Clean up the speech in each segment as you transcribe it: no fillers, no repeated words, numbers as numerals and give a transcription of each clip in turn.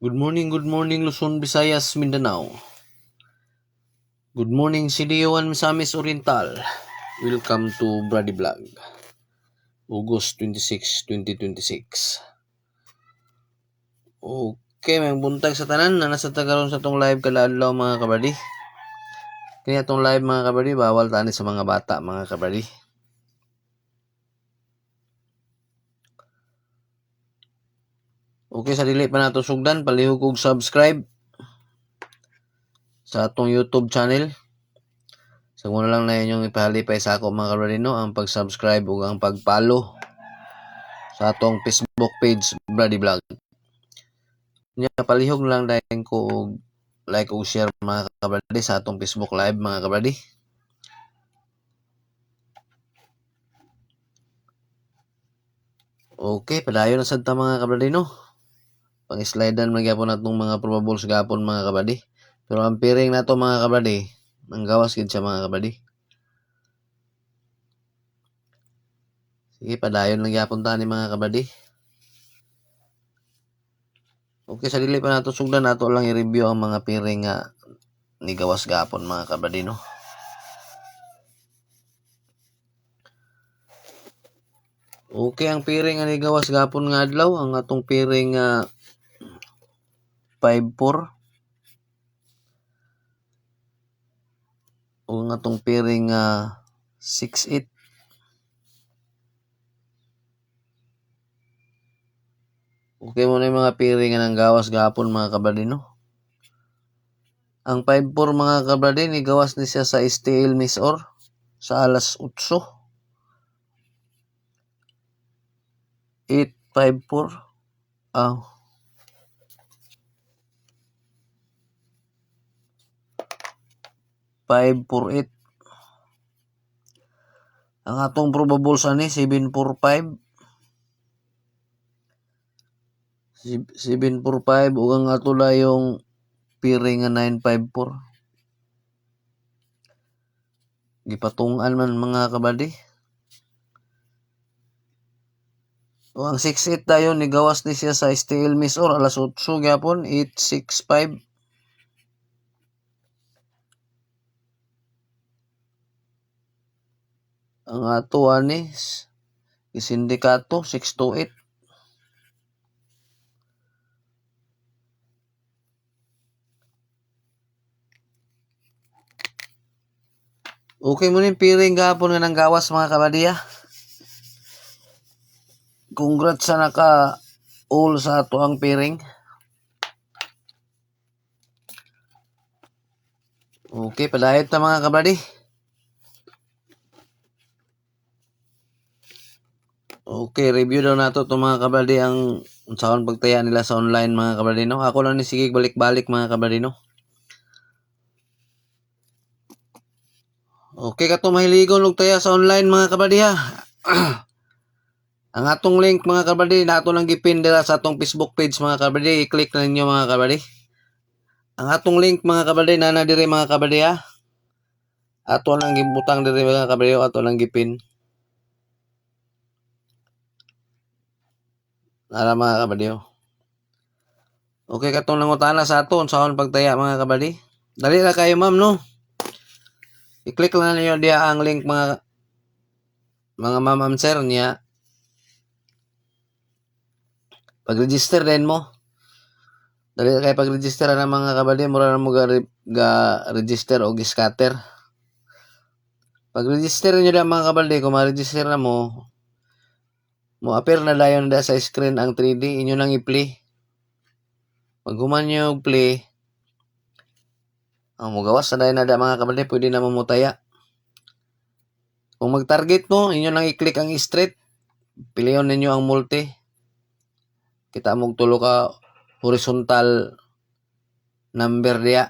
Good morning Luzon, Visayas, Mindanao. Good morning Sidiyoan, Misamis Oriental. Welcome to Brady Vlog. August 26, 2026. Okay, may buntag sa tanan na nasa tagaron sa tong live kalaadlaw mga kabady. Kaya tong live mga kabady, bawal tani sa mga bata mga kabady. Okay, sa dili pa nato sugdan, palihog og subscribe sa atong YouTube channel. So muna lang na inyong ipahalipay sa ako mga kabady no, ang pag-subscribe ug ang pag-follow sa atong Facebook page Brady Vlog. Nya palihog lang dayon ko og like o share mga kabady sa atong Facebook live mga kabady. Okay, padayon na sad ta mga kabady no. Pang-slidean man gyapon natong mga probables gapon mga kabady. Pero ang piring nato mga kabady, nanggawas gid siya mga kabady. Sige, padayon lang gyapon ta ni mga kabady. Okay, sa dili pa nato sugdan, nato lang i-review ang mga piring nga ni gawas gapon mga kabady no. Okay, ang piring nga ni gawas gapon nga adlaw, ang atong piring 5-4 o ang atong piring 6-8. Okay mo na yung mga piring nga nang gawas gapon mga kabady no. Ang 5-4 mga kabady ni gawas ni siya sa STL Misor sa alas 8. 8-5-4 5-4-8. Ang atong probables ani 7-4-5 7-4-5 ug ang ato yung piring nga 9-5-4. Gipatungan man mga kabady. O ang 6-8 tayo ni gawas ni siya sa STL Misor alas 8 gyapon 8-6-5. Ang ato ani isindikato 6-8. Okay mo ning piring gapon nga nang gawas mga kabadiya. Congrats sa naka all sa ato ang piring. Okay, padayot ta mga kabady. Okay, review daw nato to mga kabady ang unsaon pagtaya nila sa online mga kabady no. Ako lang ni sige balik-balik mga kabady no. Okay, kato mahiligon og taya sa online mga kabady ha. Ang atong link mga kabady nato lang gipin dira sa atong Facebook page mga kabady, i-click na ninyo mga kabady. Ang atong link mga kabady nana diri mga kabady ha. Ato lang gibutang diri mga kabady, ato lang gipin. Nara mga kabady. Okay, katong nangutana sa aton saan pagtaya mga kabady. Dali ra kayo ma'am no. I-click lang niyo diya ang link mga ma'am sir niya. Pag-register din mo. Dali kay pag-register na mga kabady, mura na mo ga-register o gi-scatter. Pag-register niyo da mga kabady, kung ma-register na mo appear na dayon da sa screen ang 3D, inyo nang i-play. Pag human niyo play, ang mugawas na dayon na da mga kabady, pwede na mamutaya. Kung mag-target mo, inyo nang i-click ang straight. Piliyon ninyo ang multi. Kita mong tulo ka horizontal number diya.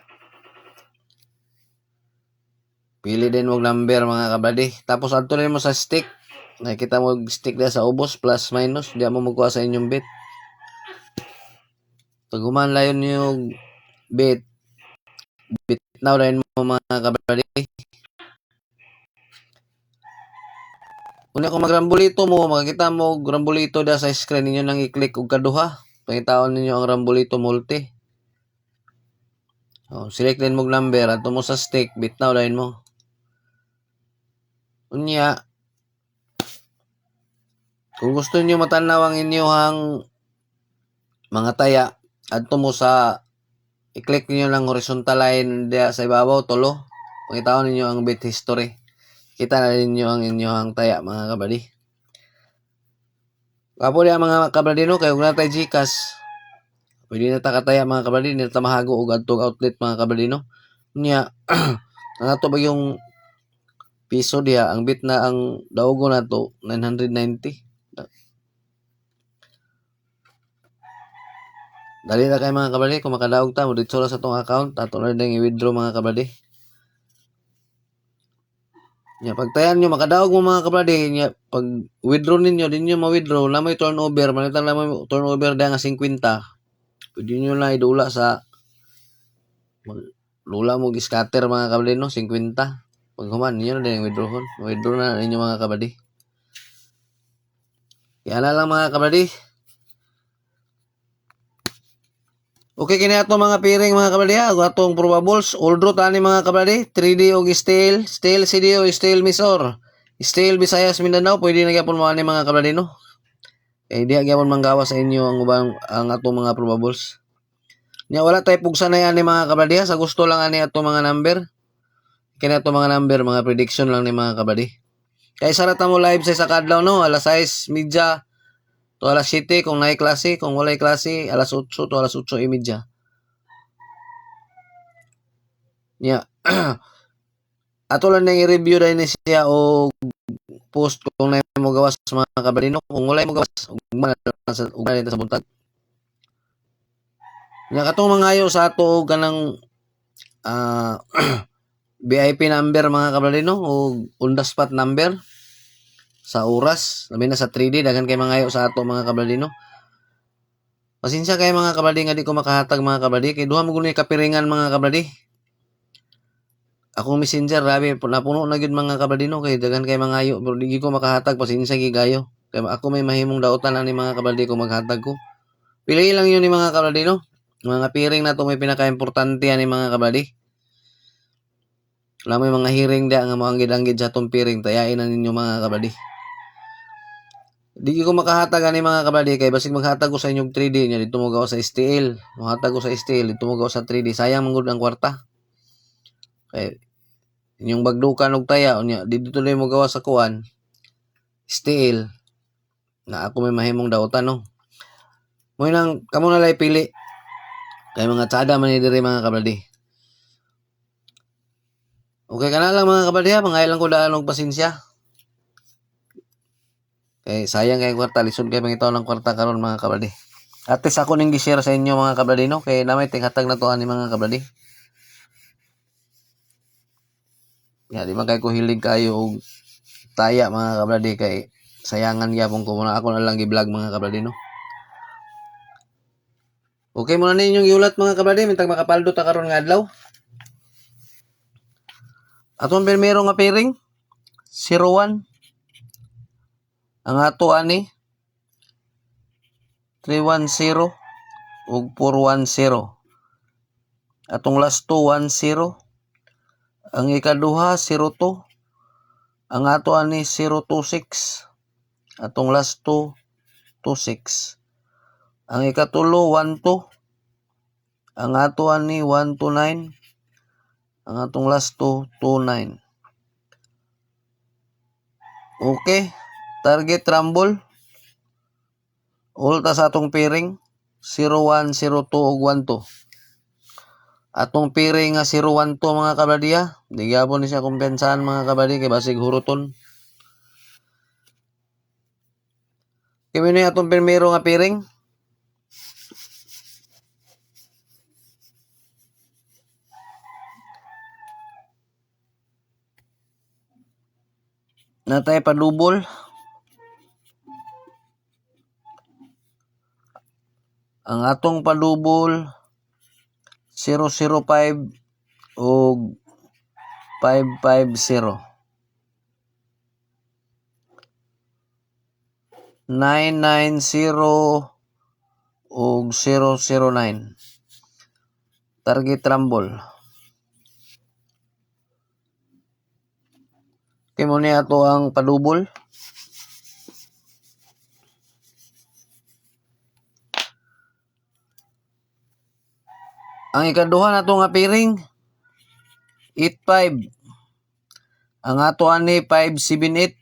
Pili din mong number mga kabady. Tapos adto rin mo sa stick. Nakikita mo stick diya sa ubos plus minus. Diya mo magkuha sa inyong bit. Pag human layon yung bit now rin mo mga kabady. Kung ako magrambulito mo, makikita mo grambulito da sa screen ninyo nang i-click og kaduha. pangitaon ninyo ang Rambolito Multi. Select din mo number ato mo sa stick, bitnaw lain mo. Unya, kung gusto niyo matanaw ang inyong mga taya, adto mo sa i-click niyo lang horizontal line diya sa ibabaw tulo. Pangitaon ninyo ang bit history. Kita na ninyo ang inyong taya mga kabady. Kapo diya mga kabadino kay ug natay GCash. Pwede na ta kataya mga kabady, hindi na ta mahago og adtong outlet mga kabadino. Nya ang ato ba yung piso diya, ang bit na ang daugo na to 990. Dali na kay mga kabady, kung makadaog ta mo dito sa atong account, ato na din i-withdraw mga kabady. Nya pagtayan nyo makadaog mo mga kabady, nya pag withdraw ninyo din nyo ma-withdraw na may turnover, manitan na may turnover diya nga 50. Pwede nyo na idula sa lula mo scatter mga kabady no 50. Pag human niyo na din withdraw na ninyo mga kabady. Kaya na lang mga kabady. Okay, kini ato mga piring mga kabady ha. Atong probables. Oldro tani mga kabady. 3D o steel. Steel CD o steel misor. Steel Visayas Mindanao. Pwede na gyapon mo ani mga kabady no. Kaya di gyapon manggawa sa inyo ang atong mga probables. Nya wala tay pugsa na ani mga kabady ha. Sa gusto lang ani atong mga number. Kini ato mga number, mga prediction lang ni mga kabady. Kaya sarata mo live sa kadlaw no. Alas 6:30 to alas 7 kung naay klase, kung walay klase, alas 8 to alas 8:30. Nya, ato lang nang i-review dahil siya o post kung na mo gawas sa mga kabadino. Kung walay mo gawas, ugman sa buntag. Nya katong mangayo sa ato kanang VIP number mga kabadino o on the spot number sa oras, labi na sa 3D, daghan kay mangayo sa ato mga kabadino. Pasensya kay mga kabady nga di ko makahatag mga kabady kay duha mo guni kapiringan mga kabady. Akong messenger rabi napuno na gyud mga kabady no kay daghan kay mangayo pero di ko makahatag, pasensya gigayo. Kay ako may mahimong daotan ani mga kabady kung maghatag ko. Pili lang yun ni mga kabady no. Mga piring na to may pinaka-importante ani mga kabady. Lamay mga hiring dia nga moanggid-anggid sa atong piring, tayain na ninyo mga kabady. Di ko makahatag ani mga kabady kay basig maghatag ko sa inyong 3D nya dito mo gawa sa STL. Maghatag ko sa STL dito mo gawa sa 3D. Sayang man gud ang kwarta. Kay inyong bagdukan og taya unya dito tuloy mo gawa sa kuan STL na ako may mahimong daotan no. Mo nang kamo na lay pili. Kay mga tsada man ni diri mga kabady. Okay kana lang mga kabady ha, mangailang ko daan og pasensya. Kay sayang kay kwarta, lisod kay pangitaw ng kwarta karon mga kabady. At least ako ning gi-share sa inyo mga kabady no, kay namay tinghatag na to ani mga kabady. Ya di man kay ko hilig kayo og taya mga kabady kay sayangan gyapon ko muna ako na lang gi-vlog mga kabady no. Okay mo na ninyong iulat mga kabady, mintag makapaldo ta karon nga adlaw. Atong primero nga pairing 01 ang ato ani 310 ug 410. Atong last 210. Ang ikaduha 02. Ang ato ani 026. Atong last 226. Ang ikatulo 12. Ang ato ani 129. Ang atong last 229. Okay. Target rumble. Ulta sa atong pairing 01, 02 ug 12. Atong pairing nga 012 mga kabadiya, di gyapon ni siya kumpensahan mga kabadi kay basig huruton. Kaya ni atong primero nga pairing. Natay padubol. Ang atong padubol 005 ug 550. 990 ug 009. Target rumble. Kay mo ni ato ang padubol. Ang ikaduha nato nga piring 85. Ang ato ani 578.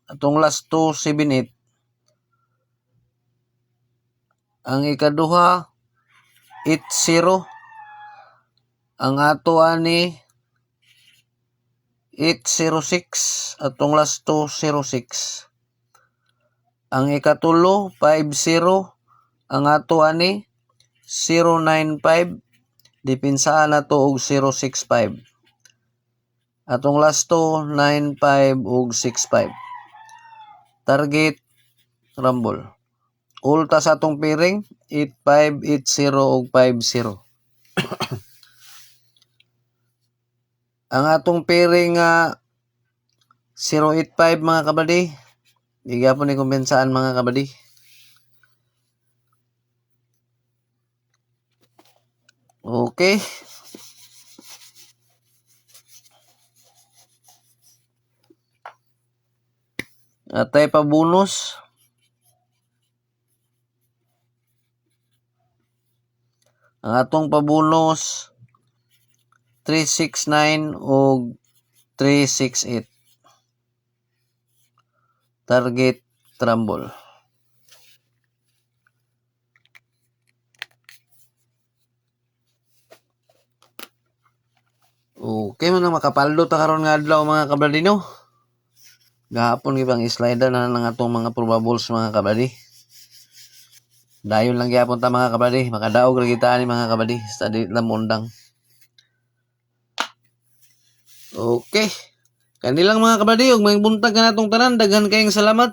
Atong last 278. Ang ikaduha 80. Ang ato ani 806. Atong last 206. Ang ikatulo 50. Ang ato ani 095. Dipinsaan na to og 065. Atong last 95 ug 65. Target rumble. Ulta sa atong piring 85, 80 ug 50. Ang atong piring 085 mga kabady. Di gyapon ni kumbensaan mga kabady. Okay. Atay pa bonus. Ang atong pabonus 369 ug 368. Target rumble. Okay man na makapaldo ta karon nga adlaw mga kabadino. Gahapon gibang slide na lang atong mga probables mga kabadi. Dayon lang gyapon ta mga kabadi, makadaog ra kita ani mga kabadi sa di lamundang. Okay. Kanilang mga kabadi ug may buntag kanatong tanan, daghan kayong salamat.